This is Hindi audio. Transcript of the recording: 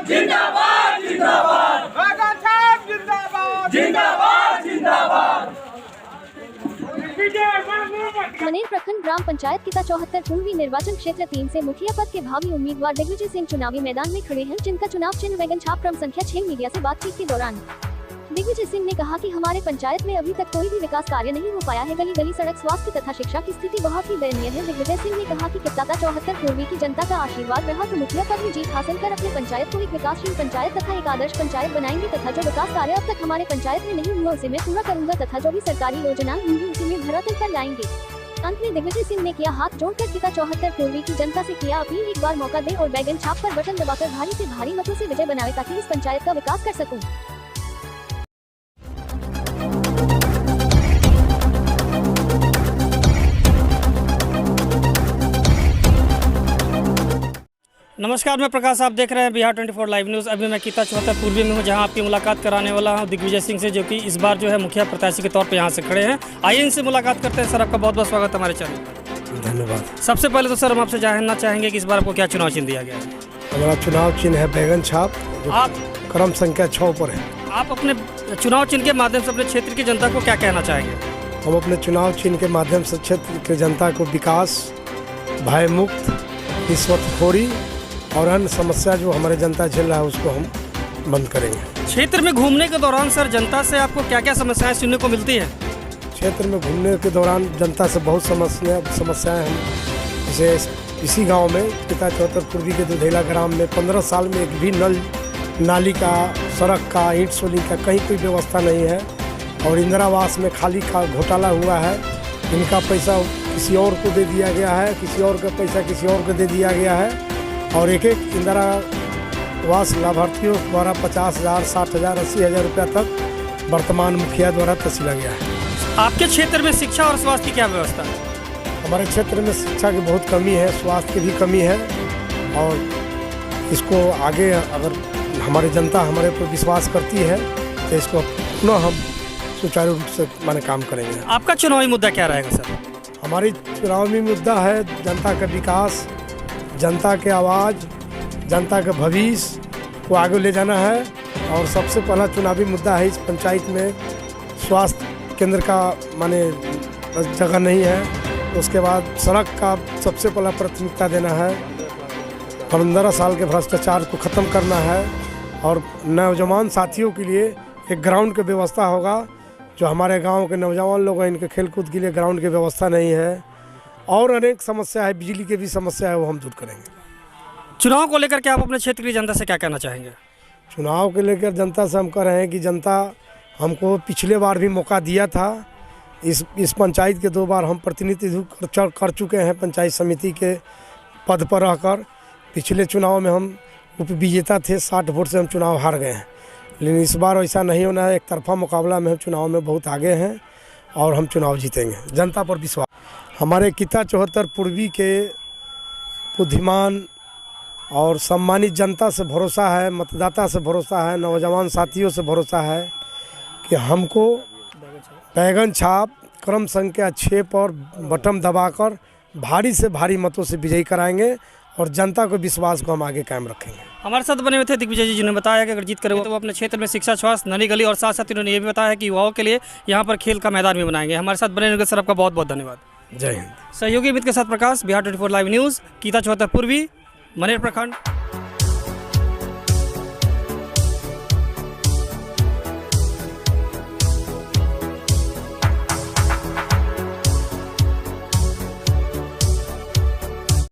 जिंदाबाद जिंदाबाद बैगन छाप जिंदाबाद जिंदाबाद जिंदाबाद। मनेर प्रखंड ग्राम पंचायत किता 74 पूर्वी निर्वाचन क्षेत्र 3 से मुखिया पद के भावी उम्मीदवार दिग्विजय सिंह चुनावी मैदान में खड़े हैं, जिनका चुनाव चिन्ह बैगन छाप क्रम संख्या 6। मीडिया से बातचीत के दौरान दिग्विजय सिंह ने कहा कि हमारे पंचायत में अभी तक कोई भी विकास कार्य नहीं हो पाया है। गली गली सड़क, स्वास्थ्य तथा शिक्षा की स्थिति बहुत ही दयनीय है। दिग्विजय सिंह ने कहा कि किता 74 पूर्वी की जनता का आशीर्वाद रहा तो मुखिया पद में जीत हासिल कर अपने पंचायत को एक विकासशील पंचायत तथा एक आदर्श पंचायत बनाएंगे तथा जो विकास कार्य अब तक हमारे पंचायत में नहीं हुआ उसे मैं पूरा करूंगा तथा जो भी सरकारी योजना होंगी उसी में धरातल पर लाएंगे। अंत में दिग्विजय सिंह ने किया हाथ जोड़कर किता 74 पूर्वी की जनता से किया अपील, एक बार मौका दे और बैगन छाप पर बटन दबाकर भारी से भारी मतों से विजय बनावे ताकि इस पंचायत का विकास कर सकूं। नमस्कार, मैं प्रकाश, आप देख रहे हैं बिहार 24 लाइव न्यूज़। अभी मैं किता 74 पूर्वी में हूं, जहां आपकी मुलाकात कराने वाला हूं दिग्विजय सिंह से, जो कि इस बार जो है मुखिया प्रत्याशी के तौर पे यहां से खड़े हैं। आइए इनसे मुलाकात करते हैं। सर, आपका बहुत बहुत स्वागत हमारे चैनल पर। धन्यवाद। सबसे पहले तो सर हम आपसे जानना चाहेंगे कि इस बार आपको क्या चुनाव चिन्ह दिया गया है? हमारा चुनाव चिन्ह है बैगन छाप, जो आप क्रम संख्या 6 पर है। आप अपने चुनाव चिन्ह के माध्यम से अपने क्षेत्र की जनता को क्या कहना चाहेंगे? हम अपने चुनाव चिन्ह के माध्यम से क्षेत्र के जनता को विकास, भय मुक्त, रिश्वतखोरी और अन्य समस्या जो हमारे जनता झेल रहा है उसको हम बंद करेंगे। क्षेत्र में घूमने के दौरान सर जनता से आपको क्या क्या समस्याएं सुनने को मिलती है? क्षेत्र में घूमने के दौरान जनता से बहुत समस्याएं हम, जैसे इसी गांव में किता 74 पूर्वी के दुधेला ग्राम में 15 साल में एक भी नल नाली का, सड़क का, ईंट सोली का कहीं कोई व्यवस्था नहीं है और इंदिरा आवास में खाली घोटाला हुआ है। इनका पैसा किसी और को दे दिया गया है, किसी और का पैसा किसी और को दे दिया गया है और एक इंदिरा आवास लाभार्थियों द्वारा 50,000, 60,000, 80,000 रुपया तक वर्तमान मुखिया द्वारा तसीला गया है। आपके क्षेत्र में शिक्षा और स्वास्थ्य की क्या व्यवस्था है? हमारे क्षेत्र में शिक्षा की बहुत कमी है, स्वास्थ्य की भी कमी है और इसको आगे अगर हमारी जनता हमारे पर विश्वास करती है तो इसको पुनः हम सुचारू रूप से काम करेंगे। आपका चुनावी मुद्दा क्या रहेगा सर? हमारी चुनावी मुद्दा है जनता का विकास, जनता के आवाज़, जनता का भविष्य को आगे ले जाना है और सबसे पहला चुनावी मुद्दा है इस पंचायत में स्वास्थ्य केंद्र का जगह नहीं है। उसके बाद सड़क का सबसे पहला प्राथमिकता देना है, 15 साल के भ्रष्टाचार को ख़त्म करना है और नौजवान साथियों के लिए एक ग्राउंड की व्यवस्था होगा। जो हमारे गांव के नौजवान लोग हैं इनके खेलकूद के लिए ग्राउंड की व्यवस्था नहीं है और अनेक समस्या है, बिजली की भी समस्या है, वो हम दूर करेंगे। चुनाव को लेकर के आप अपने क्षेत्र की जनता से क्या कहना चाहेंगे? चुनाव को लेकर जनता से हम कह रहे हैं कि जनता हमको पिछले बार भी मौका दिया था। इस पंचायत के 2 बार हम प्रतिनिधित्व कर चुके हैं पंचायत समिति के पद पर रहकर। पिछले चुनाव में हम उप विजेता थे, 60 वोट से हम चुनाव हार गए हैं, लेकिन इस बार ऐसा नहीं होना है। एक तरफा मुकाबला में हम चुनाव में बहुत आगे हैं और हम चुनाव जीतेंगे। जनता पर विश्वास। हमारे किता 74 पूर्वी के बुद्धिमान और सम्मानित जनता से भरोसा है, मतदाता से भरोसा है, नौजवान साथियों से भरोसा है कि हमको बैगन छाप क्रम संख्या 6 पर बटन दबाकर भारी से भारी मतों से विजयी कराएंगे और जनता को विश्वास को हम आगे कायम रखेंगे। हमारे साथ बने हुए थे दिग्विजय जी, जिन्होंने बताया कि अगर जीत करेंगे तो वो अपने क्षेत्र में शिक्षा, स्वास्थ्य, नली गली और साथ साथ उन्होंने ये भी बताया कि युवाओं के लिए यहाँ पर खेल का मैदान भी बनाएंगे। हमारे साथ बने हुए सर, आपका बहुत बहुत धन्यवाद। जय हिंद। सहयोगी अमित के साथ प्रकाश, बिहार 24 लाइव न्यूज़, किता 74 पूर्वी, मनेर प्रखंड।